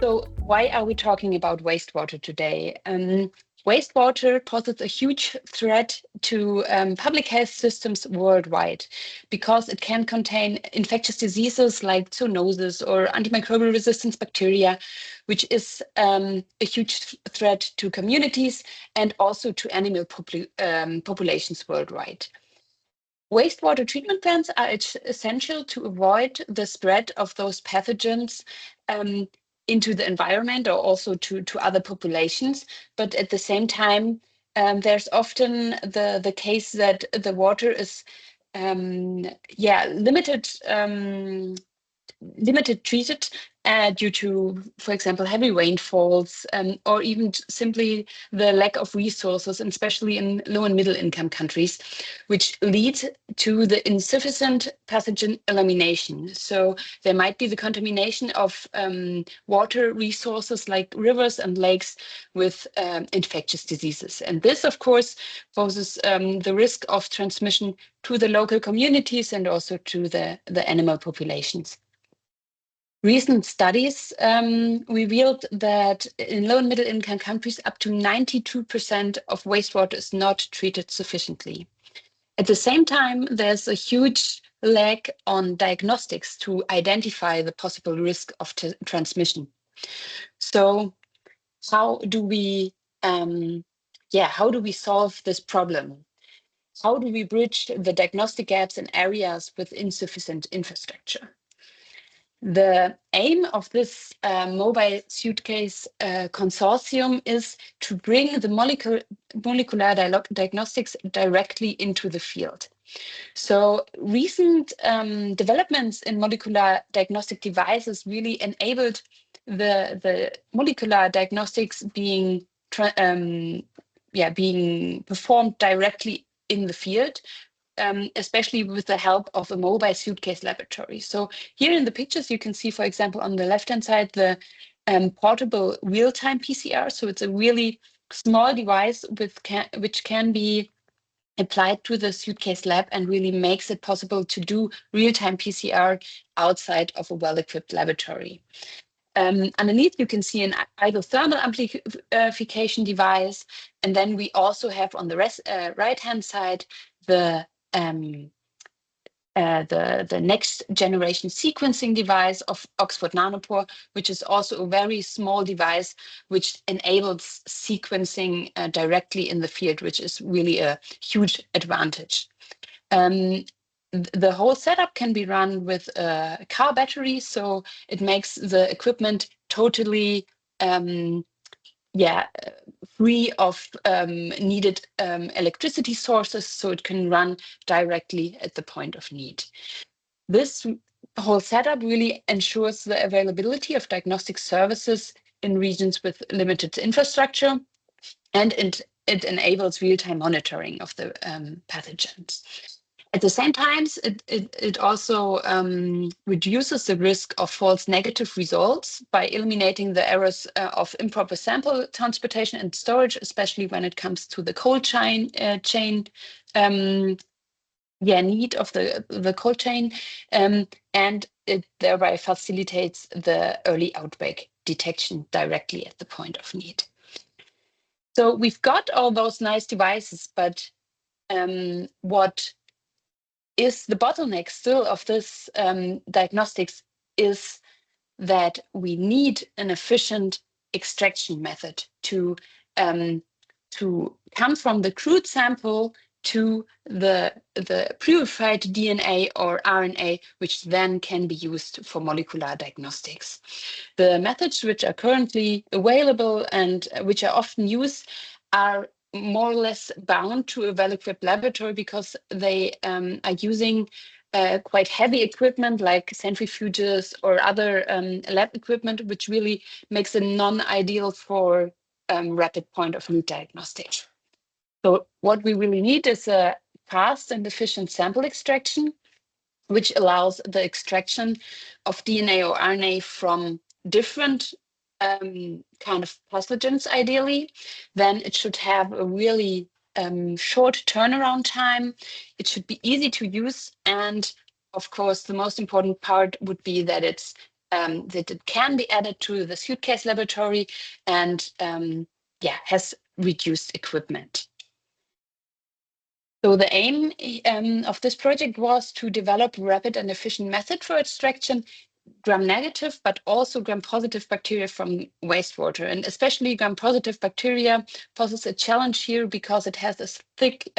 So why are we talking about wastewater today? Wastewater poses a huge threat to public health systems worldwide because it can contain infectious diseases like zoonosis or antimicrobial resistance bacteria, which is a huge threat to communities and also to animal populations worldwide. Wastewater treatment plants are essential to avoid the spread of those pathogens into the environment or also to other populations. But at the same time, there's often the case that the water is limited treated due to, for example, heavy rainfalls or even simply the lack of resources, especially in low and middle income countries, which lead to the insufficient pathogen elimination. So there might be the contamination of water resources like rivers and lakes with infectious diseases. And this, of course, poses the risk of transmission to the local communities and also to the animal populations. Recent studies revealed that in low and middle income countries, up to 92% of wastewater is not treated sufficiently. At the same time, there's a huge lack on diagnostics to identify the possible risk of transmission. So how do we solve this problem? How do we bridge the diagnostic gaps in areas with insufficient infrastructure? The aim of this mobile suitcase consortium is to bring the molecular diagnostics directly into the field. So recent developments in molecular diagnostic devices really enabled the molecular diagnostics being performed directly in the field, especially with the help of a mobile suitcase laboratory. So here in the pictures, you can see, for example, on the left-hand side, the portable real-time PCR. So it's a really small device which can be applied to the suitcase lab and really makes it possible to do real-time PCR outside of a well-equipped laboratory. Underneath, you can see an idle thermal amplification device. And then we also have on the right-hand side the next generation sequencing device of Oxford Nanopore, which is also a very small device which enables sequencing directly in the field, which is really a huge advantage. The whole setup can be run with a car battery, so it makes the equipment totally free of needed electricity sources, so it can run directly at the point of need. This whole setup really ensures the availability of diagnostic services in regions with limited infrastructure, and it enables real-time monitoring of the pathogens. At the same time, it also reduces the risk of false negative results by eliminating the errors of improper sample transportation and storage, especially when it comes to the cold chain need of the cold chain, and it thereby facilitates the early outbreak detection directly at the point of need. So we've got all those nice devices, but what is the bottleneck still of this diagnostics is that we need an efficient extraction method to come from the crude sample to the purified DNA or RNA, which then can be used for molecular diagnostics. The methods which are currently available and which are often used are more or less bound to a well-equipped laboratory because they are using quite heavy equipment like centrifuges or other lab equipment, which really makes it non-ideal for rapid point-of-need diagnostics. So what we really need is a fast and efficient sample extraction, which allows the extraction of DNA or RNA from different kind of pathogens, ideally. Then it should have a really short turnaround time. It should be easy to use. And of course, the most important part would be that that it can be added to the suitcase laboratory and has reduced equipment. So the aim of this project was to develop a rapid and efficient method for extraction gram-negative, but also gram-positive bacteria from wastewater. And especially gram-positive bacteria poses a challenge here because it has a thick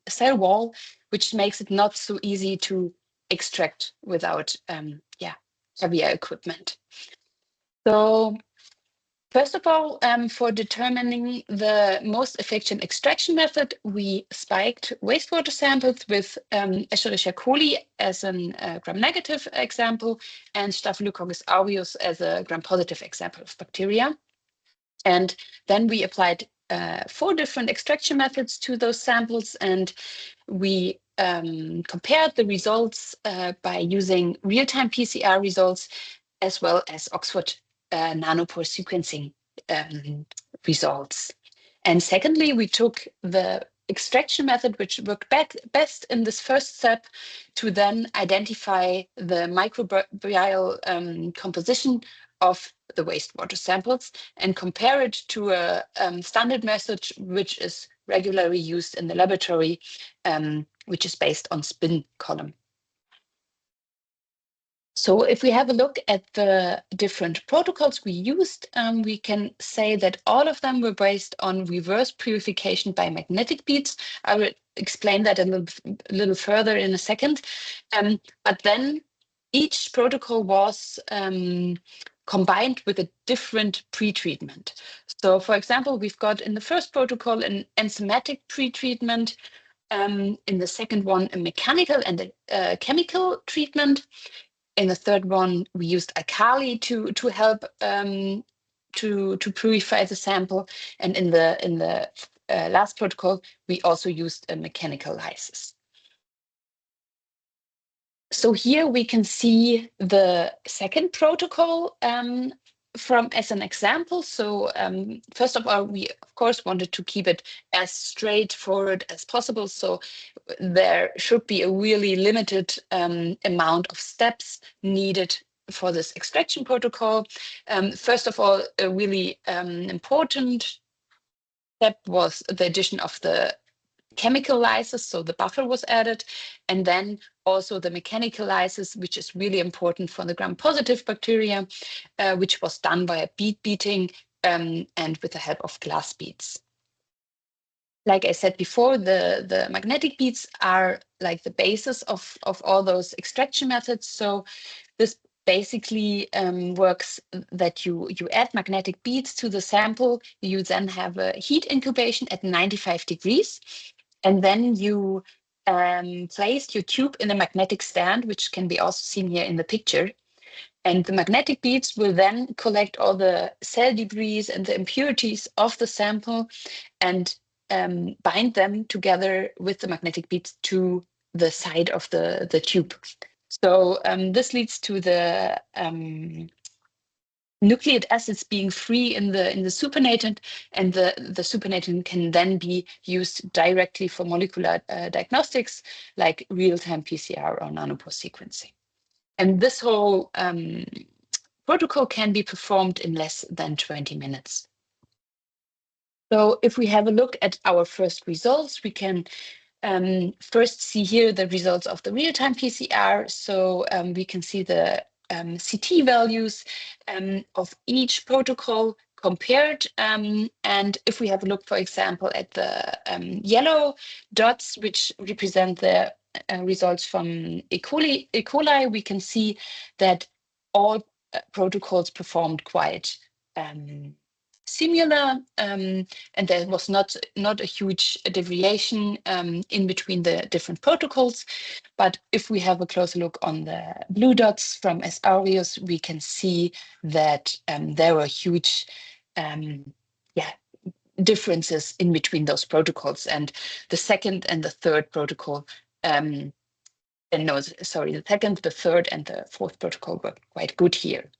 cell wall, which makes it not so easy to extract without heavier equipment. So first of all, for determining the most effective extraction method, we spiked wastewater samples with Escherichia coli as a gram-negative example and Staphylococcus aureus as a gram-positive example of bacteria. And then we applied 4 different extraction methods to those samples, and we compared the results by using real-time PCR results as well as Oxford nanopore sequencing results. And secondly, we took the extraction method, which worked best in this first step, to then identify the microbial composition of the wastewater samples and compare it to a standard method, which is regularly used in the laboratory, which is based on spin column. So if we have a look at the different protocols we used, we can say that all of them were based on reverse purification by magnetic beads. I will explain that a little further in a second. But then each protocol was combined with a different pretreatment. So for example, we've got in the first protocol an enzymatic pretreatment, in the second one, a mechanical and a chemical treatment. In the third one, we used alkali to help to purify the sample, and in the last protocol, we also used a mechanical lysis. So here we can see the second protocol as an example. So first of all, we of course wanted to keep it as straightforward as possible. So there should be a really limited amount of steps needed for this extraction protocol. First of all, a really important step was the addition of the chemical lysis, so the buffer was added, and then also the mechanical lysis, which is really important for the gram-positive bacteria, which was done via bead beating and with the help of glass beads. Like I said before, the magnetic beads are like the basis of all those extraction methods. So this basically works that you add magnetic beads to the sample. You then have a heat incubation at 95 degrees. And then you place your tube in a magnetic stand, which can be also seen here in the picture. And the magnetic beads will then collect all the cell debris and the impurities of the sample and bind them together with the magnetic beads to the side of the tube. So this leads to the nucleic acids being free in the supernatant, and the supernatant can then be used directly for molecular diagnostics like real-time PCR or nanopore sequencing. And this whole protocol can be performed in less than 20 minutes. So if we have a look at our first results, we can first see here the results of the real-time PCR. So we can see the CT values of each protocol compared. And if we have a look, for example, at the yellow dots, which represent the results from E. coli, we can see that all protocols performed quite similar, and there was not a huge deviation in between the different protocols. But if we have a closer look on the blue dots from S. aureus, we can see that there were huge differences in between those protocols. And the second and the third protocol, the second, the third, and the fourth protocol were quite good here.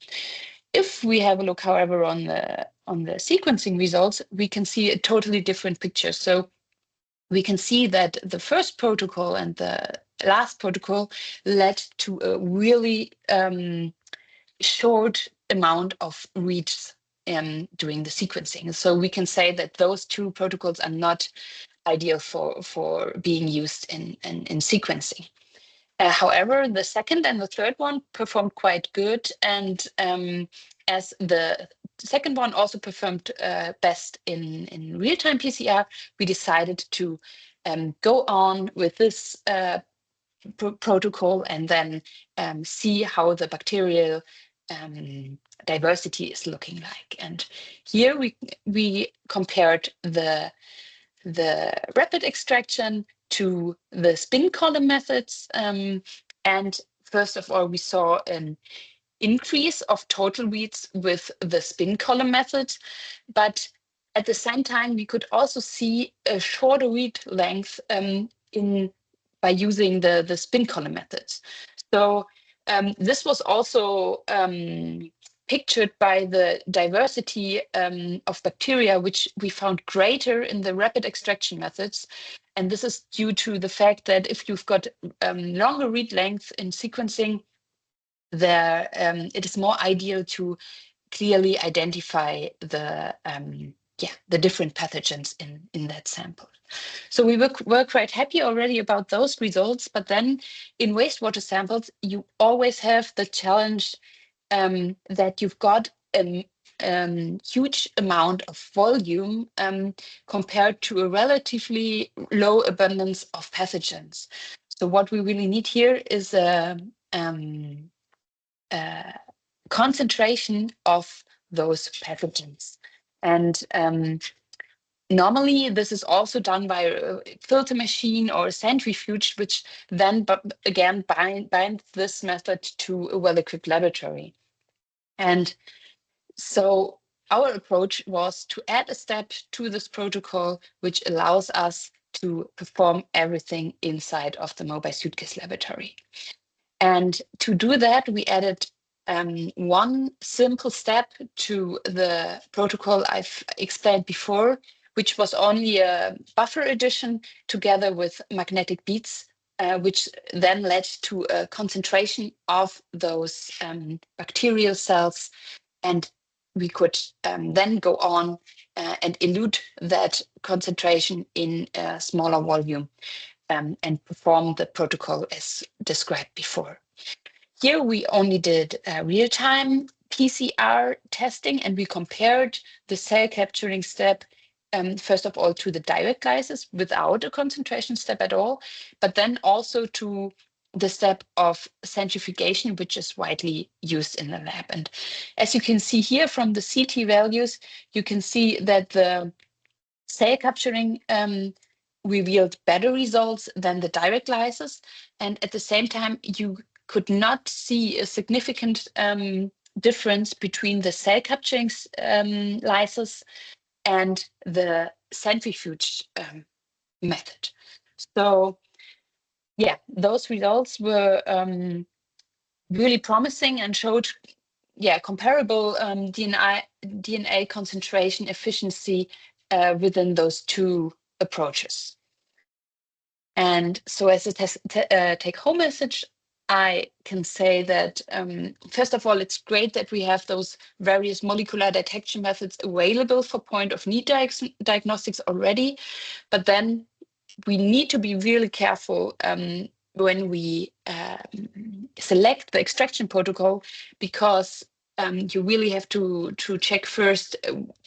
If we have a look, however, on the sequencing results, we can see a totally different picture. So we can see that the first protocol and the last protocol led to a really short amount of reads during the sequencing. So we can say that those two protocols are not ideal for being used in sequencing. However, the second and the third one performed quite good, and as the second one also performed best in real-time PCR, we decided to go on with this protocol and then see how the bacterial diversity is looking like. And here we compared the rapid extraction to the spin column methods. And first of all, we saw an increase of total reads with the spin column method, but at the same time, we could also see a shorter read length by using the spin column methods. So this was also pictured by the diversity of bacteria, which we found greater in the rapid extraction methods. And this is due to the fact that if you've got longer read length in sequencing, it is more ideal to clearly identify the different pathogens in that sample. So we were quite happy already about those results, but then in wastewater samples, you always have the challenge that you've got a huge amount of volume compared to a relatively low abundance of pathogens. So what we really need here is a concentration of those pathogens. And normally this is also done by a filter machine or a centrifuge, which then again binds this method to a well-equipped laboratory. And so our approach was to add a step to this protocol, which allows us to perform everything inside of the mobile suitcase laboratory. And to do that, we added one simple step to the protocol I've explained before, which was only a buffer addition together with magnetic beads, which then led to a concentration of those bacterial cells. And we could then go on and elute that concentration in a smaller volume and perform the protocol as described before. Here we only did real-time PCR testing, and we compared the cell capturing step first of all to the direct lysis without a concentration step at all, but then also to the step of centrifugation, which is widely used in the lab. And as you can see here from the CT values, you can see that the cell capturing revealed better results than the direct lysis. And at the same time, you could not see a significant difference between the cell capturing lysis and the centrifuge method. So yeah, those results were really promising and showed comparable DNA concentration efficiency within those two approaches. And so as a take-home message, I can say that, first of all, it's great that we have those various molecular detection methods available for point-of-need diagnostics already, but then we need to be really careful when we select the extraction protocol, because you really have to check first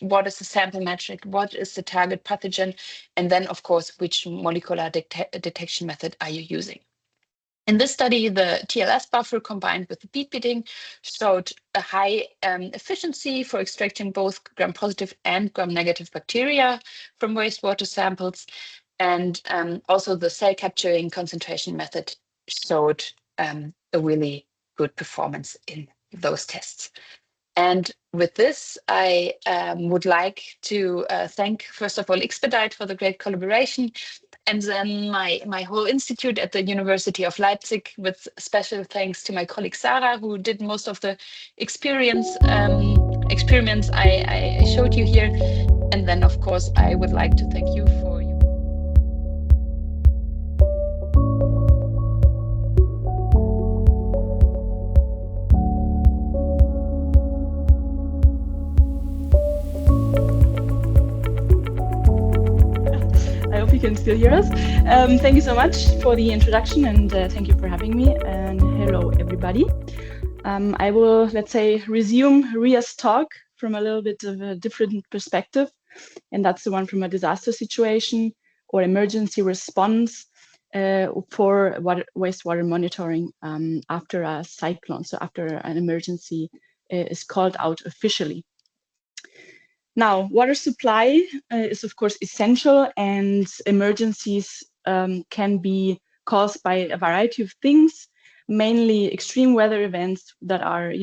what is the sample metric, what is the target pathogen, and then, of course, which molecular detection method are you using. In this study, the TLS buffer combined with the bead beading showed a high efficiency for extracting both gram-positive and gram-negative bacteria from wastewater samples. And also the cell capturing concentration method showed a really good performance in those tests. And with this, I would like to thank, first of all, Xpedite for the great collaboration, and then my whole institute at the University of Leipzig, with special thanks to my colleague Sarah, who did most of the experiments I showed you here. And then, of course, I would like to thank you for your I hope you can still hear us. Thank you so much for the introduction, and thank you for having me. And hello, everybody. I will, let's say, resume Ria's talk from a little bit of a different perspective, and that's the one from a disaster situation or emergency response for wastewater monitoring after a cyclone, so after an emergency is called out officially. Now, water supply is, of course, essential, and emergencies can be caused by a variety of things, mainly extreme weather events that are,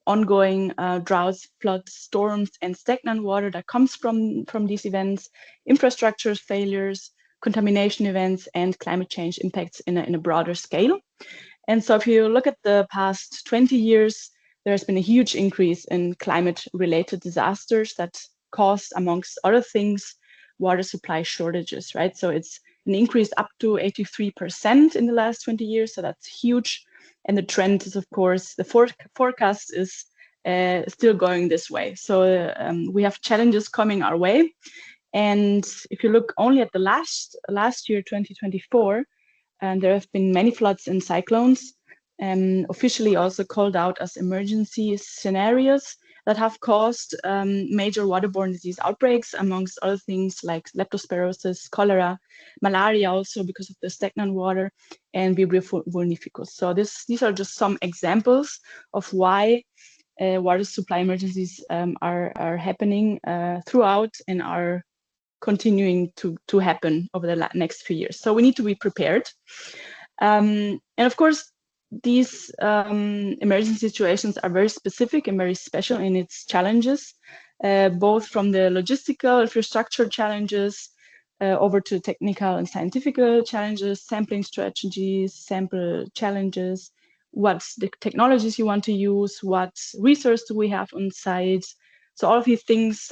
ongoing droughts, floods, storms, and stagnant water that comes from these events, infrastructure failures, contamination events, and climate change impacts in a broader scale. And so if you look at the past 20 years, there's been a huge increase in climate-related disasters that caused, amongst other things, water supply shortages, right? So it's an increase up to 83% in the last 20 years, so that's huge. And the trend is, of course, the forecast is still going this way. So we have challenges coming our way. And if you look only at the last year, 2024, and there have been many floods and cyclones, officially also called out as emergency scenarios that have caused major waterborne disease outbreaks, amongst other things like leptospirosis, cholera, malaria also because of the stagnant water, and Vibrio vulnificus. So these are just some examples of why water supply emergencies are happening throughout and are continuing to happen over the next few years. So we need to be prepared. And of course, these emergency situations are very specific and very special in its challenges, both from the logistical infrastructure challenges over to technical and scientific challenges, sampling strategies, sample challenges, what the technologies you want to use, what resource do we have on site. So all of these things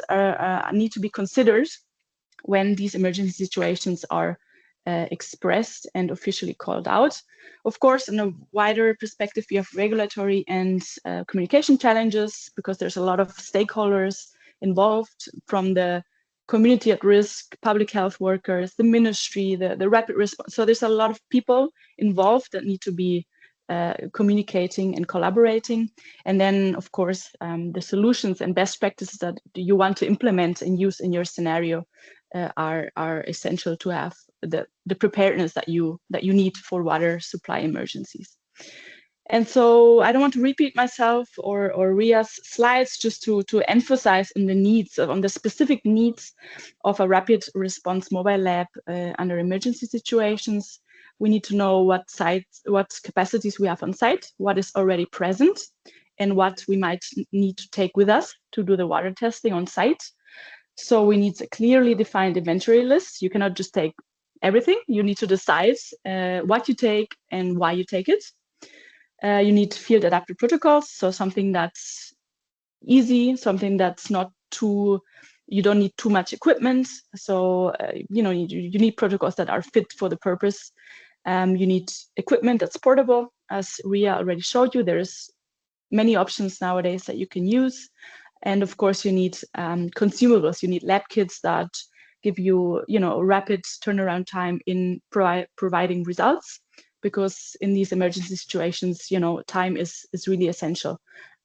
need to be considered when these emergency situations are expressed and officially called out. Of course, in a wider perspective, we have regulatory and communication challenges because there's a lot of stakeholders involved, from the community at risk, public health workers, the ministry, the rapid response. So there's a lot of people involved that need to be communicating and collaborating. And then, of course, the solutions and best practices that you want to implement and use in your scenario are essential to have the preparedness that you need for water supply emergencies. And so I don't want to repeat myself or Ria's slides, just to emphasize on the specific needs of a rapid response mobile lab under emergency situations. We need to know what capacities we have on site, what is already present, and what we might need to take with us to do the water testing on site. So we need a clearly defined inventory list. You cannot just take everything. You need to decide what you take and why you take it. You need field adapted protocols, so something that's easy, something that's not too, you don't need too much equipment. So, you need protocols that are fit for the purpose. You need equipment that's portable. As Ria already showed you, there's many options nowadays that you can use. And of course, you need consumables. You need lab kits that give you, rapid turnaround time in providing results, because in these emergency situations, time is really essential.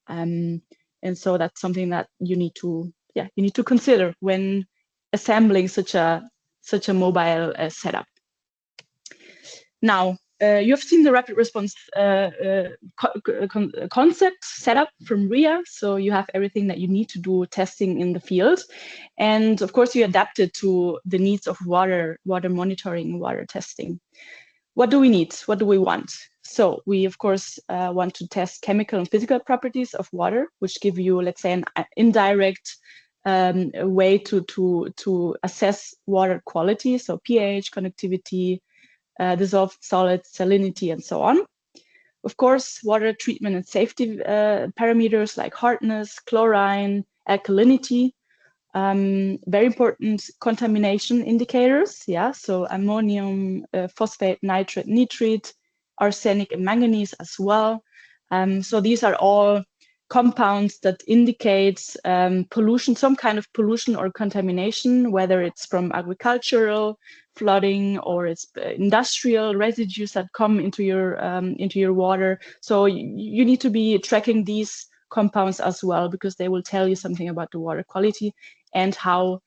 And so that's something that you need to consider when assembling such a mobile setup. Now, you have seen the rapid response concept set up from RIA. So you have everything that you need to do testing in the field. And of course, you adapt it to the needs of water monitoring, water testing. What do we need? What do we want? So we, of course, want to test chemical and physical properties of water, which give you, let's say, an indirect way to assess water quality. So pH, conductivity, dissolved solids, salinity, and so on. Of course, water treatment and safety parameters like hardness, chlorine, alkalinity. Very important contamination indicators, yeah, so ammonium, phosphate, nitrate, nitrite, arsenic and manganese as well. So these are all compounds that indicate pollution, some kind of pollution or contamination, whether it's from agricultural flooding or it's industrial residues that come into your water. So you need to be tracking these compounds as well, because they will tell you something about the water quality and how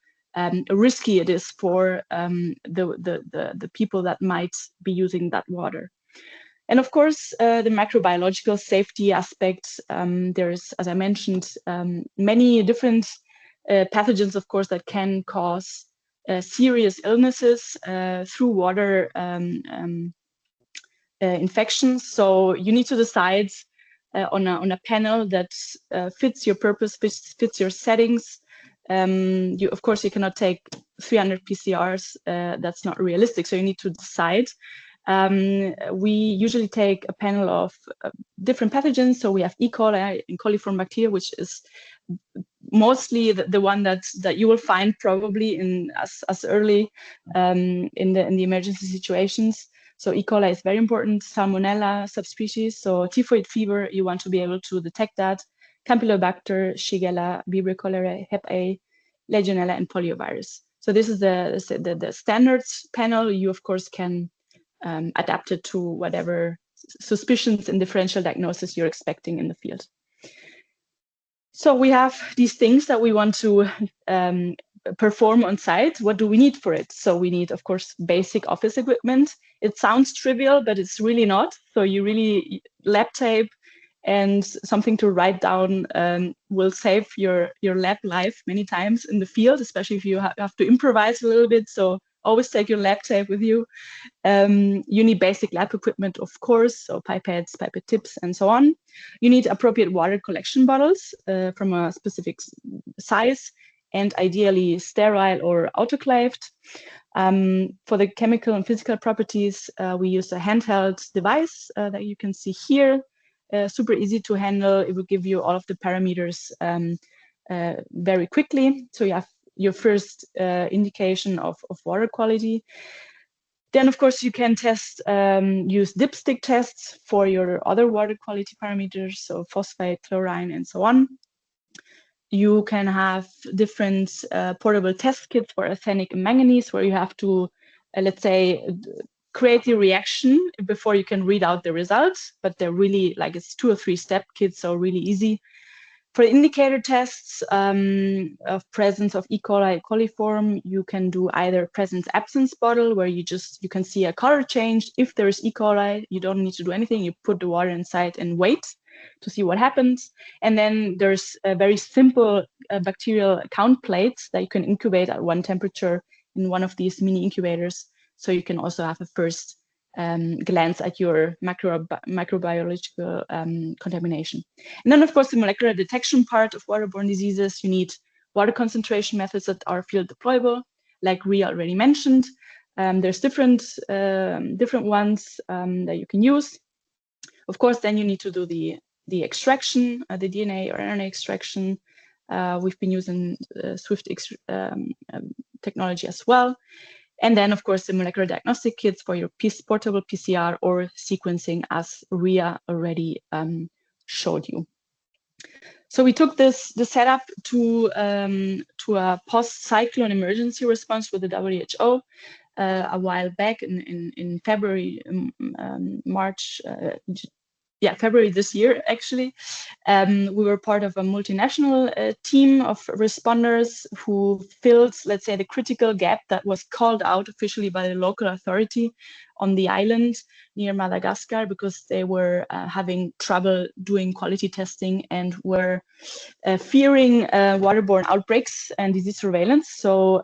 risky it is for the people that might be using that water. And of course, the microbiological safety aspects. There's, as I mentioned, many different pathogens, of course, that can cause serious illnesses through water infections. So you need to decide on a panel that fits your purpose, fits your settings. Of course, you cannot take 300 PCRs. That's not realistic. So you need to decide. We usually take a panel of different pathogens. So we have E. coli and coliform bacteria, which is mostly the one that you will find probably in as early in the emergency situations. So E. coli is very important. Salmonella subspecies. So typhoid fever, you want to be able to detect that. Campylobacter, Shigella, Vibrio cholerae, Hep A, Legionella, and poliovirus. So this is the standards panel. You of course can adapt it to whatever suspicions and differential diagnosis you're expecting in the field. So we have these things that we want to perform on site. What do we need for it? So we need, of course, basic office equipment. It sounds trivial, but it's really not. So you really, lab tape and something to write down will save your lab life many times in the field, especially if you have to improvise a little bit. So always take your lab tape with you. You need basic lab equipment, of course, so pipettes, pipette tips, and so on. You need appropriate water collection bottles from a specific size, and ideally sterile or autoclaved. For the chemical and physical properties, we use a handheld device that you can see here. Super easy to handle. It will give you all of the parameters very quickly. So you have your first indication of water quality. Then, of course, you can use dipstick tests for your other water quality parameters, so phosphate, chlorine, and so on. You can have different portable test kits for arsenic and manganese, where you have to, let's say, create the reaction before you can read out the results, but they're really like it's 2 or 3 step kits, so really easy. For indicator tests of presence of E. coli, coliform, you can do either presence-absence bottle, where you can see a color change. If there is E. coli, you don't need to do anything. You put the water inside and wait to see what happens. And then there's a very simple bacterial count plates that you can incubate at one temperature in one of these mini incubators. So you can also have a first glance at your microbiological contamination. And then, of course, the molecular detection part of waterborne diseases, you need water concentration methods that are field deployable, like Ria already mentioned. There's different ones that you can use. Of course, then you need to do the extraction, the DNA or RNA extraction. We've been using Swift technology as well. And then, of course, the molecular diagnostic kits for your portable PCR or sequencing, as Ria already showed you. So we took the setup to a post-cyclone emergency response with the WHO a while back in February, March, February this year, actually. We were part of a multinational team of responders who filled, let's say, the critical gap that was called out officially by the local authority on the island near Madagascar, because they were having trouble doing quality testing and were fearing waterborne outbreaks and disease surveillance. So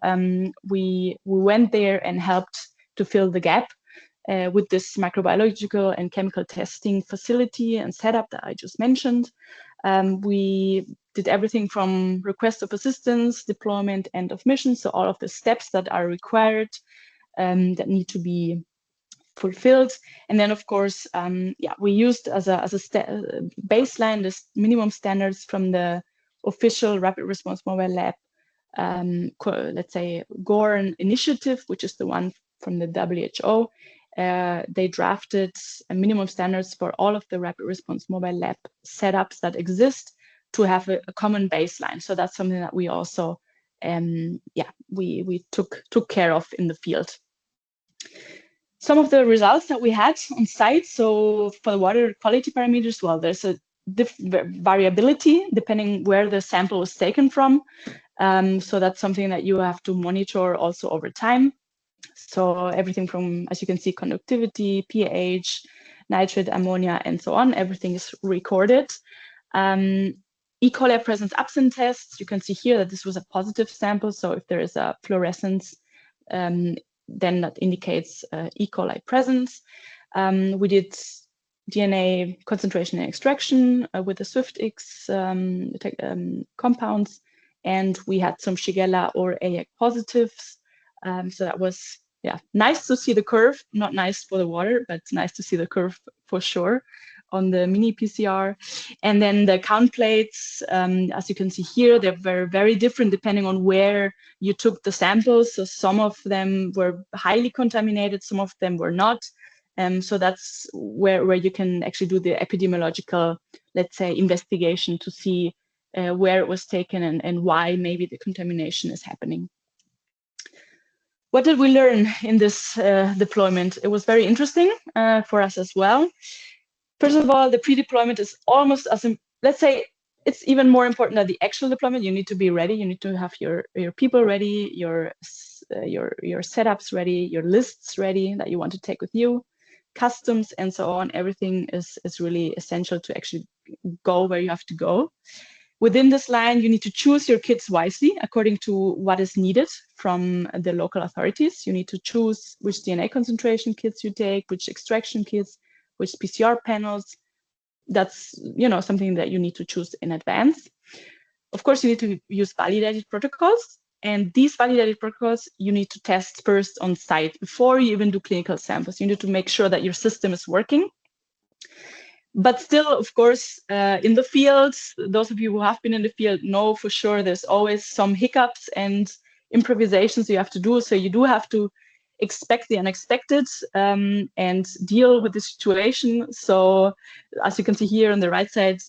we went there and helped to fill the gap with this microbiological and chemical testing facility and setup that I just mentioned. We did everything from request of assistance, deployment, end of mission, so all of the steps that are required that need to be fulfilled. And then, of course, we used as a baseline this minimum standards from the official Rapid Response Mobile Lab, let's say, GORN initiative, which is the one from the WHO. They drafted a minimum standards for all of the Rapid Response Mobile Lab setups that exist to have a common baseline. So that's something that we also, we took care of in the field. Some of the results that we had on site, so for the water quality parameters, well, there's a variability depending where the sample was taken from. So that's something that you have to monitor also over time. So everything from, as you can see, conductivity, pH, nitrate, ammonia, and so on, everything is recorded. E. coli presence absent tests, you can see here that this was a positive sample. So if there is a fluorescence, then that indicates E. coli presence. We did DNA concentration and extraction with the SwiftX compounds, and we had some Shigella or AEC positives. So that was nice to see the curve, not nice for the water, but nice to see the curve for sure on the mini PCR. And then the count plates, as you can see here, they're very, very different depending on where you took the samples. So some of them were highly contaminated, some of them were not. So that's where you can actually do the epidemiological, let's say, investigation to see where it was taken and why maybe the contamination is happening. What did we learn in this deployment? It was very interesting for us as well. First of all, the pre-deployment is almost as, let's say, it's even more important than the actual deployment. You need to be ready. You need to have your people ready, your setups ready, your lists ready that you want to take with you, customs and so on. Everything is really essential to actually go where you have to go. Within this line, you need to choose your kits wisely according to what is needed from the local authorities. You need to choose which DNA concentration kits you take, which extraction kits, which PCR panels. That's something that you need to choose in advance. Of course, you need to use validated protocols. And these validated protocols, you need to test first on site before you even do clinical samples. You need to make sure that your system is working. But still, of course, in the field, those of you who have been in the field know for sure there's always some hiccups and improvisations you have to do. So you do have to expect the unexpected and deal with the situation. So as you can see here on the right side,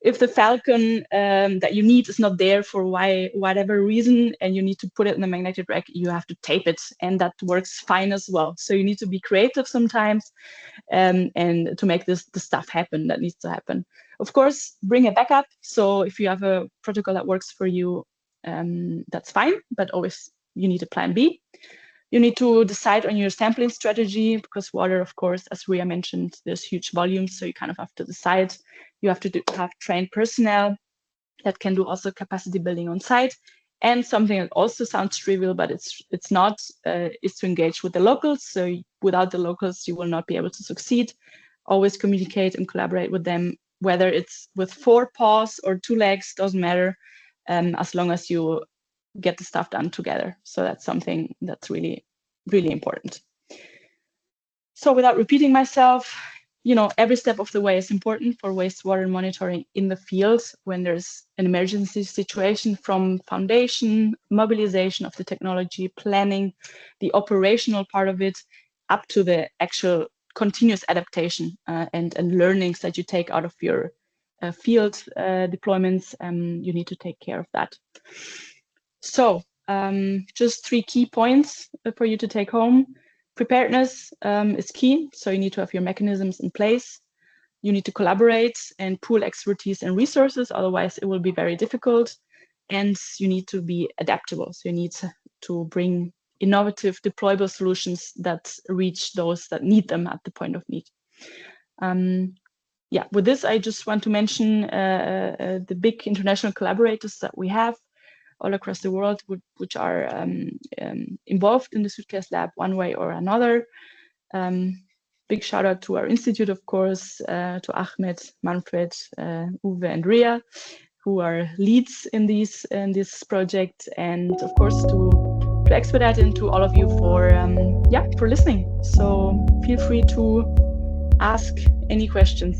if the Falcon that you need is not there for whatever reason, and you need to put it in the magnetic rack, you have to tape it, and that works fine as well. So you need to be creative sometimes and to make the stuff happen that needs to happen. Of course, bring a backup. So if you have a protocol that works for you, that's fine, but always you need a plan B. You need to decide on your sampling strategy, because water, of course, as Ria mentioned, there's huge volumes. So you kind of have to decide. You have to have trained personnel that can do also capacity building on site. And something that also sounds trivial, but it's not, is to engage with the locals. So without the locals, you will not be able to succeed. Always communicate and collaborate with them, whether it's with 4 paws or 2 legs, doesn't matter, as long as you get the stuff done together. So that's something that's really, really important. So without repeating myself, every step of the way is important for wastewater monitoring in the field when there's an emergency situation, from foundation, mobilization of the technology, planning, the operational part of it, up to the actual continuous adaptation and learnings that you take out of your field deployments. You need to take care of that. So just 3 key points for you to take home. Preparedness is key. So you need to have your mechanisms in place. You need to collaborate and pool expertise and resources. Otherwise, it will be very difficult. And you need to be adaptable. So you need to bring innovative, deployable solutions that reach those that need them at the point of need. Yeah, with this, I just want to mention the big international collaborators that we have all across the world, which are involved in the Suitcase Lab one way or another. Big shout out to our institute, of course, to Ahmed, Manfred, Uwe, and Ria, who are leads in this project, and of course to Xpedite and to all of you for listening. So feel free to ask any questions.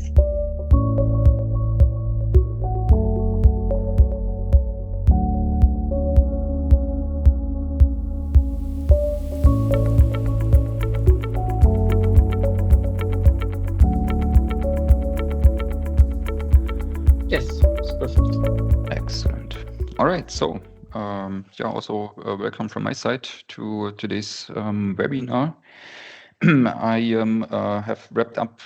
Yes, it's perfect. Excellent. All right, so also welcome from my side to today's webinar. I have wrapped up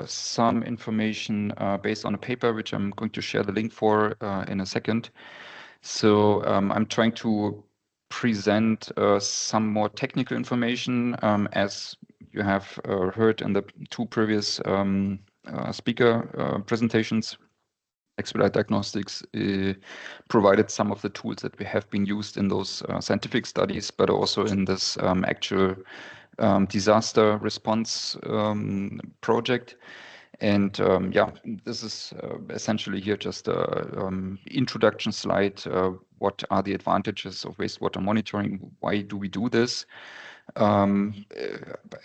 some information based on a paper which I'm going to share the link for in a second. So I'm trying to present some more technical information as you have heard in the two previous speaker presentations. Xpedite Diagnostics provided some of the tools that we have been used in those scientific studies, but also in this actual disaster response project. And this is essentially here just an introduction slide. What are the advantages of wastewater monitoring? Why do we do this? I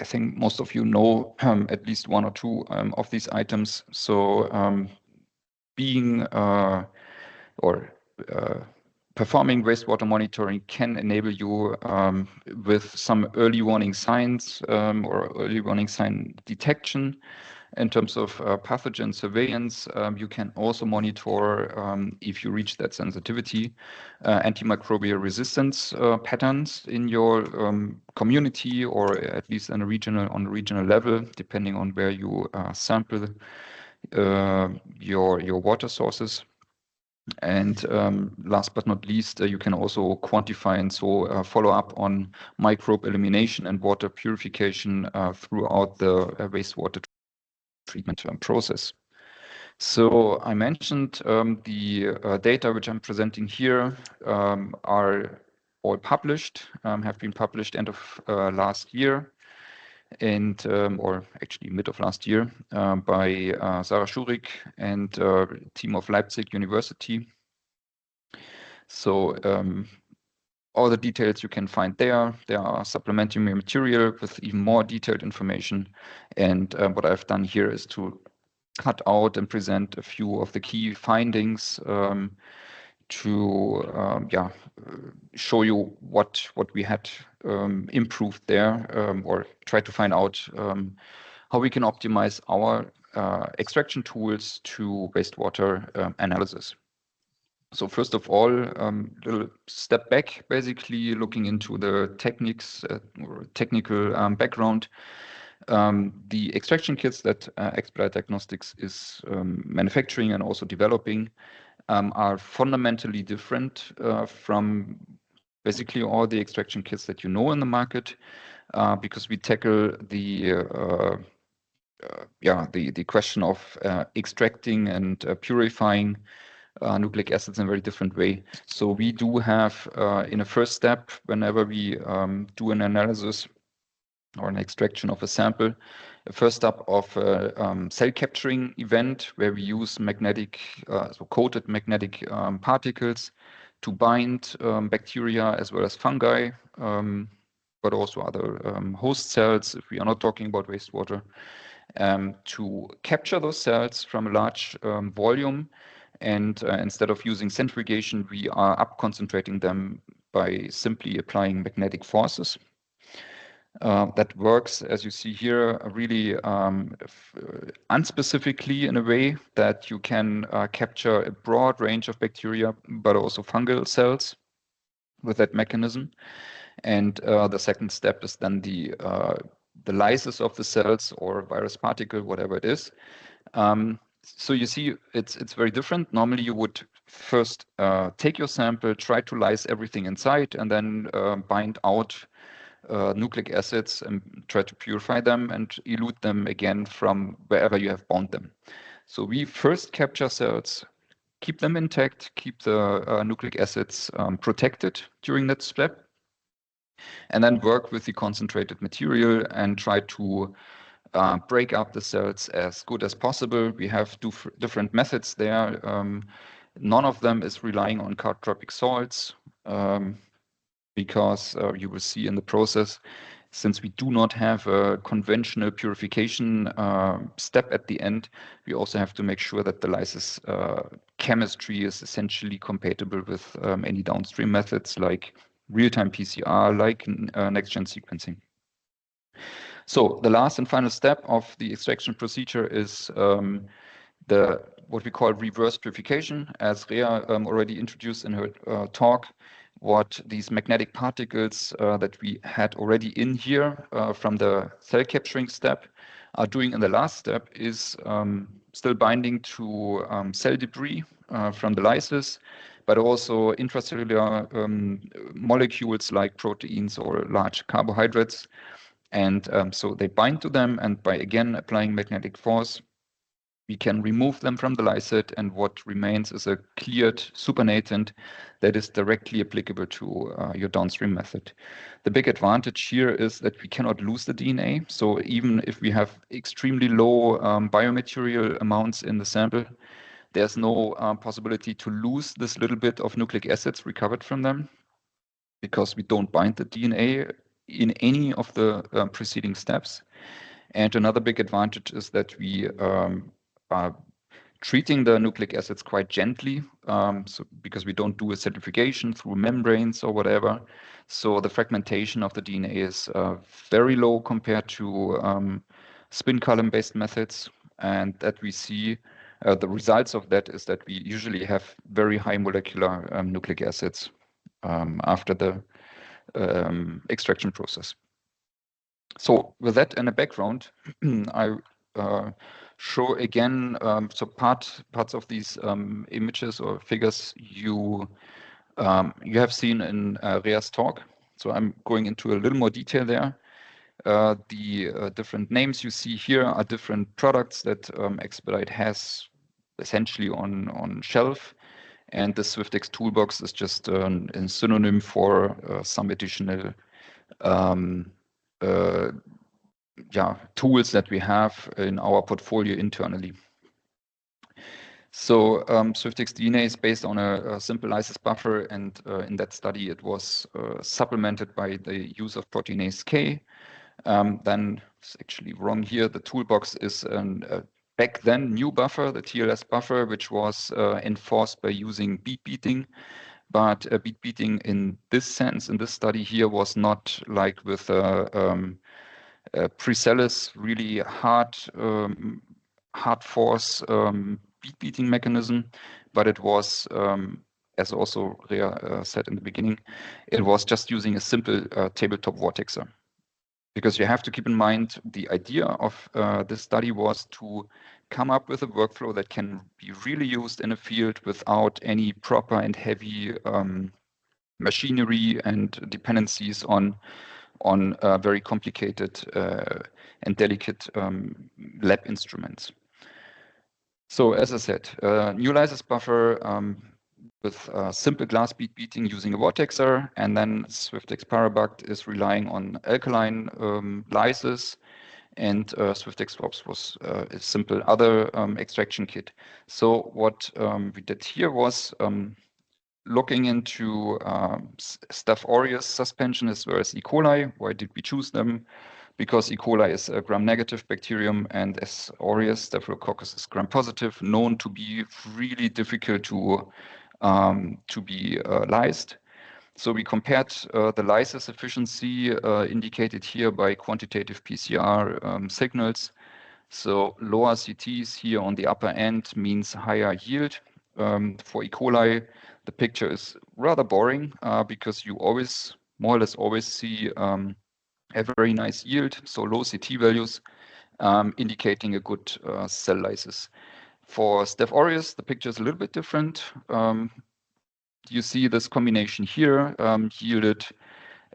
think most of you know at least one or two of these items. So being performing wastewater monitoring can enable you with some early warning signs or early warning sign detection in terms of pathogen surveillance. You can also monitor, if you reach that sensitivity, antimicrobial resistance patterns in your community, or at least on a regional level, depending on where you sample your water sources. And last but not least, you can also quantify and so follow up on microbe elimination and water purification throughout the wastewater treatment process. So I mentioned the data which I'm presenting here are all published, have been published end of last year, and or actually mid of last year by Sarah Schurig and team of Leipzig University. So all the details you can find there. There are supplementary material with even more detailed information. And what I've done here is to cut out and present a few of the key findings to show you what we had improved there, or try to find out how we can optimize our extraction tools to wastewater analysis. So first of all, little step back, basically looking into the techniques or technical background. The extraction kits that Xpedite Diagnostics is manufacturing and also developing are fundamentally different from basically all the extraction kits that you know in the market, because we tackle the question of extracting and purifying nucleic acids in a very different way. So we do have, in a first step, whenever we do an analysis or an extraction of a sample, a first step of a cell capturing event where we use coated magnetic particles to bind bacteria as well as fungi, but also other host cells, if we are not talking about wastewater, to capture those cells from a large volume. And instead of using centrifugation, we are up concentrating them by simply applying magnetic forces. That works, as you see here, really unspecifically in a way that you can capture a broad range of bacteria, but also fungal cells with that mechanism. And the second step is then the lysis of the cells or virus particle, whatever it is. So you see, it's very different. Normally, you would first take your sample, try to lyse everything inside, and then bind out nucleic acids and try to purify them and elute them again from wherever you have bound them. So we first capture cells, keep them intact, keep the nucleic acids protected during that step, and then work with the concentrated material and try to break up the cells as good as possible. We have different methods there. None of them is relying on carbotropic salts because you will see in the process, since we do not have a conventional purification step at the end, we also have to make sure that the lysis chemistry is essentially compatible with any downstream methods like real-time PCR, like next-gen sequencing. So the last and final step of the extraction procedure is what we call reverse purification, as Rea already introduced in her talk. What these magnetic particles that we had already in here from the cell capturing step are doing in the last step is still binding to cell debris from the lysis, but also intracellular molecules like proteins or large carbohydrates. And so they bind to them, and by again applying magnetic force, we can remove them from the lysate, and what remains is a cleared supernatant that is directly applicable to your downstream method. The big advantage here is that we cannot lose the DNA. So even if we have extremely low biomaterial amounts in the sample, there's no possibility to lose this little bit of nucleic acids recovered from them, because we don't bind the DNA in any of the preceding steps. And another big advantage is that we are treating the nucleic acids quite gently, because we don't do acidification through membranes or whatever. So the fragmentation of the DNA is very low compared to spin column-based methods. And that we see the results of that is that we usually have very high molecular nucleic acids after the extraction process. So with that in a background, I show again, so parts of these images or figures you have seen in Rea's talk. So I'm going into a little more detail there. The different names you see here are different products that Xpedite has essentially on shelf. And the SwiftX toolbox is just a synonym for some additional tools that we have in our portfolio internally. So SwiftX DNA is based on a simple lysis buffer, and in that study it was supplemented by the use of proteinase K. Then it's actually wrong here. The toolbox is a back then new buffer, the TLS buffer, which was enforced by using bead beating. But bead beating in this sense, in this study here, was not like with Presellus really hard force bead beating mechanism, but it was, as also Rea said in the beginning, it was just using a simple tabletop vortexer. Because you have to keep in mind, the idea of this study was to come up with a workflow that can be really used in a field without any proper and heavy machinery and dependencies on very complicated and delicate lab instruments. So as I said, new lysis buffer with simple glass bead beating using a vortexer, and then SwiftX Parabuct is relying on alkaline lysis, and SwiftX Swaps was a simple other extraction kit. So what we did here was looking into Staph aureus suspension as well as E. coli. Why did we choose them? Because E. coli is a gram-negative bacterium, and S. aureus, Staphylococcus, is gram-positive, known to be really difficult to be lysed. So we compared the lysis efficiency indicated here by quantitative PCR signals. So lower CTs here on the upper end means higher yield. For E. coli, the picture is rather boring because you always more or less always see a very nice yield, so low CT values, indicating a good cell lysis. For Staph aureus, the picture is a little bit different. You see this combination here yielded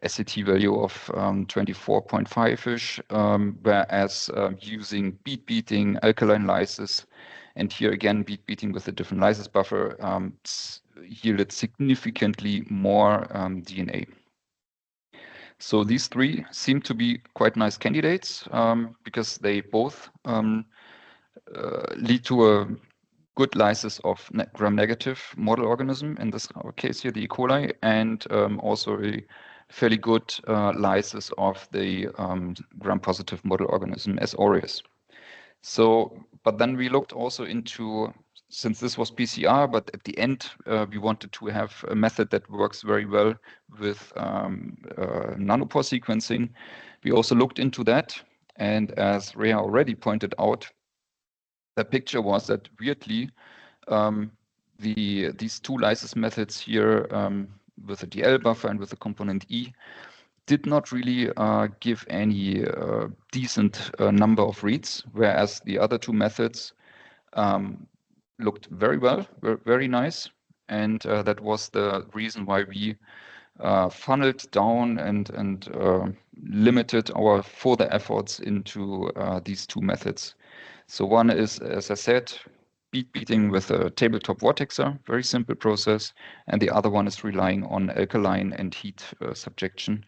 a CT value of 24.5-ish, whereas using bead beating, alkaline lysis, and here again bead beating with a different lysis buffer yielded significantly more DNA. So these three seem to be quite nice candidates because they both lead to a good lysis of gram-negative model organism, in this case here the E. coli, and also a fairly good lysis of the gram-positive model organism S. aureus. So, but then we looked also into, since this was PCR, but at the end we wanted to have a method that works very well with nanopore sequencing. We also looked into that, and as Rhea already pointed out, the picture was that weirdly these two lysis methods here with the DL buffer and with the component E did not really give any decent number of reads, whereas the other two methods looked very well, very nice. And that was the reason why we funneled down and limited our further efforts into these two methods. So one is, as I said, bead beating with a tabletop vortexer, very simple process, and the other one is relying on alkaline and heat subjection.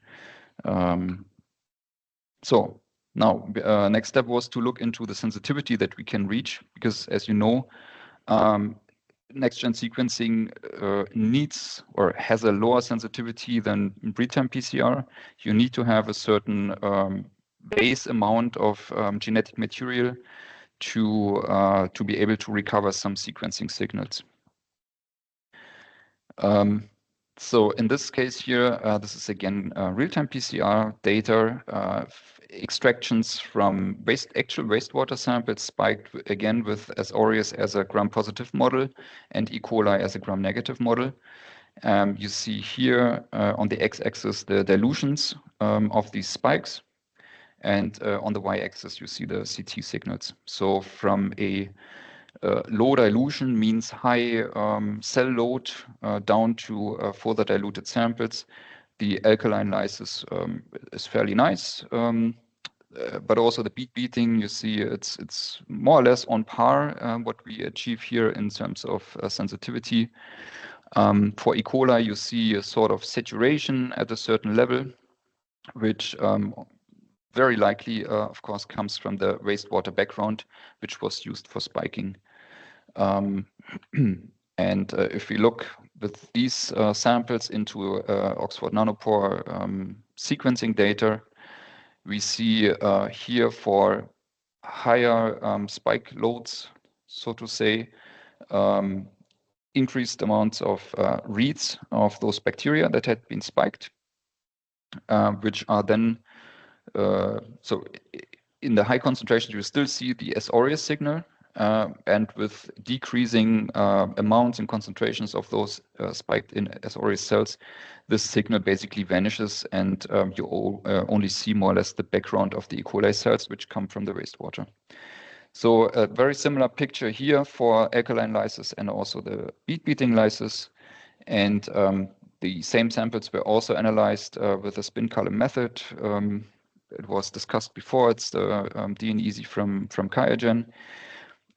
So now, next step was to look into the sensitivity that we can reach, because as you know, next-gen sequencing needs or has a lower sensitivity than real-time PCR. You need to have a certain base amount of genetic material to be able to recover some sequencing signals. So in this case here, this is again real-time PCR data, extractions from actual wastewater samples spiked again with S. aureus as a gram-positive model and E. coli as a gram-negative model. You see here on the x-axis the dilutions of these spikes. And on the y-axis, you see the CT signals. So from a low dilution means high cell load down to further diluted samples. The alkaline lysis is fairly nice, but also the bead beating, you see it's more or less on par what we achieve here in terms of sensitivity. For E. coli, you see a sort of saturation at a certain level, which very likely, of course, comes from the wastewater background, which was used for spiking. And if we look with these samples into Oxford Nanopore sequencing data, we see here for higher spike loads, so to say, increased amounts of reads of those bacteria that had been spiked, which are then so in the high concentrations, you still see the S. aureus signal, and with decreasing amounts and concentrations of those spiked in S. aureus cells, this signal basically vanishes, and you only see more or less the background of the E. coli cells, which come from the wastewater. So a very similar picture here for alkaline lysis and also the bead beating lysis, and the same samples were also analyzed with a spin column method. It was discussed before. It's the DNeasy from QIAGEN.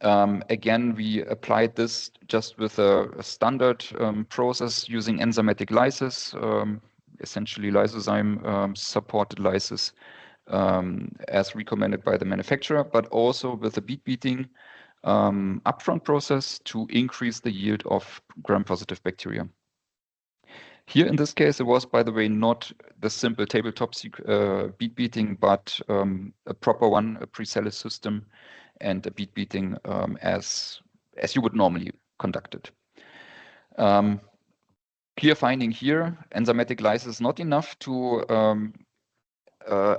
Again, we applied this just with a standard process using enzymatic lysis, essentially lysozyme supported lysis as recommended by the manufacturer, but also with a bead beating upfront process to increase the yield of gram-positive bacteria. Here in this case, it was, by the way, not the simple tabletop bead beating, but a proper one, a pre-Celis system, and a bead beating as you would normally conduct it. Clear finding here, enzymatic lysis is not enough to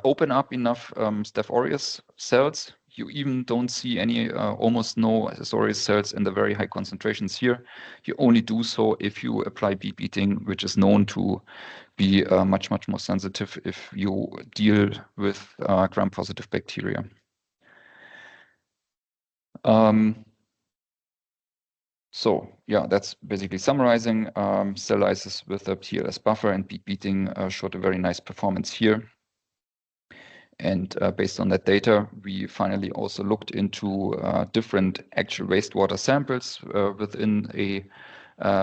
open up enough Staph aureus cells. You even don't see any, almost no accessory cells in the very high concentrations here. You only do so if you apply bead beating, which is known to be much more sensitive if you deal with gram-positive bacteria. So yeah, that's basically summarizing. Cell lysis with a TLS buffer and bead beating showed a very nice performance here. And based on that data, we finally also looked into different actual wastewater samples within a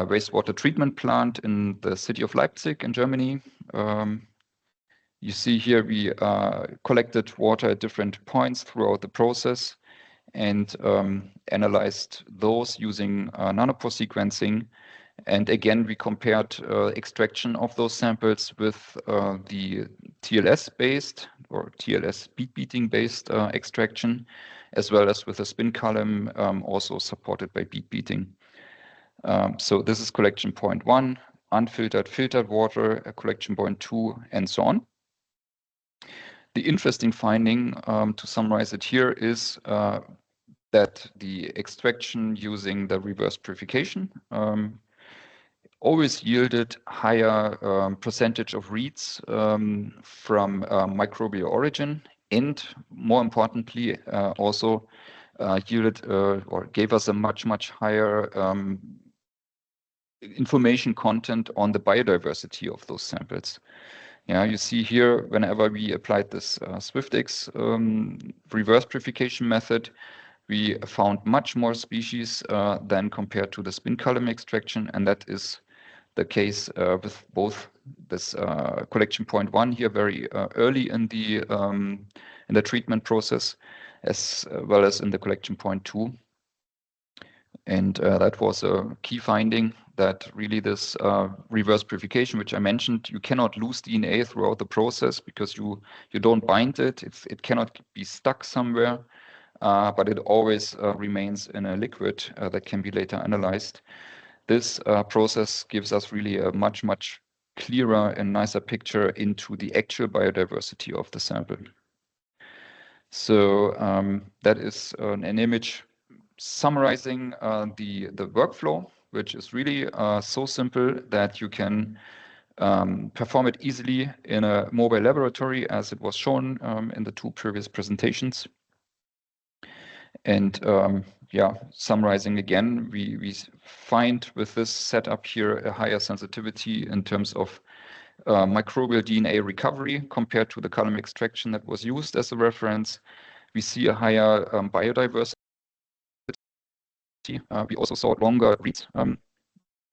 wastewater treatment plant in the city of Leipzig in Germany. You see here we collected water at different points throughout the process and analyzed those using nanopore sequencing. And again, we compared extraction of those samples with the TLS-based or TLS bead beating-based extraction, as well as with a spin column also supported by bead beating. So this is collection point 1, unfiltered, filtered water, collection point 2, and so on. The interesting finding, to summarize it here, is that the extraction using the reverse purification always yielded higher percentage of reads from microbial origin, and more importantly, also yielded or gave us a much higher information content on the biodiversity of those samples. Yeah, you see here, whenever we applied this SwiftX reverse purification method, we found much more species than compared to the spin column extraction, and that is the case with both this collection point 1 here very early in the treatment process, as well as in the collection point 2. And that was a key finding, that really this reverse purification, which I mentioned, you cannot lose DNA throughout the process because you don't bind it. It cannot be stuck somewhere, but it always remains in a liquid that can be later analyzed. This process gives us really a much clearer and nicer picture into the actual biodiversity of the sample. So that is an image summarizing the workflow, which is really so simple that you can perform it easily in a mobile laboratory, as it was shown in the 2 previous presentations. And yeah, summarizing again, we find with this setup here a higher sensitivity in terms of microbial DNA recovery compared to the column extraction that was used as a reference. We see a higher biodiversity. We also saw longer reads.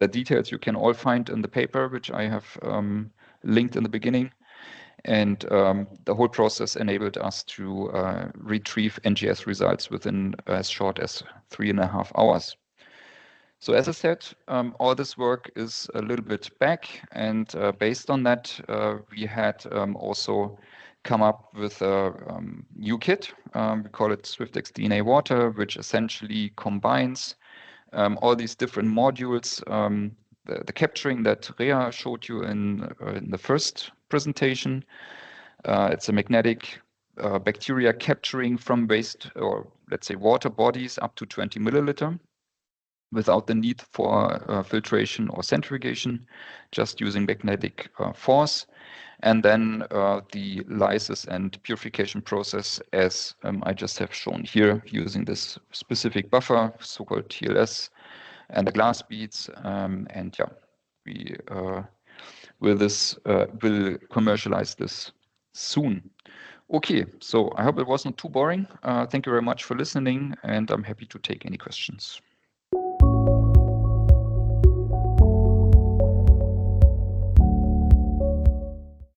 The details you can all find in the paper, which I have linked in the beginning. And the whole process enabled us to retrieve NGS results within as short as 3.5 hours. So as I said, all this work is a little bit back, and based on that, we had also come up with a new kit. We call it SwiftX DNA Water, which essentially combines all these different modules. The capturing that Rea showed you in the first presentation. It's a magnetic bacteria capturing from waste, or let's say water bodies, up to 20 milliliter without the need for filtration or centrifugation, just using magnetic force. And then the lysis and purification process, as I just have shown here, using this specific buffer, so-called TLS, and the glass beads. And yeah, we will commercialize this soon. Okay, so I hope it wasn't too boring. Thank you very much for listening, and I'm happy to take any questions.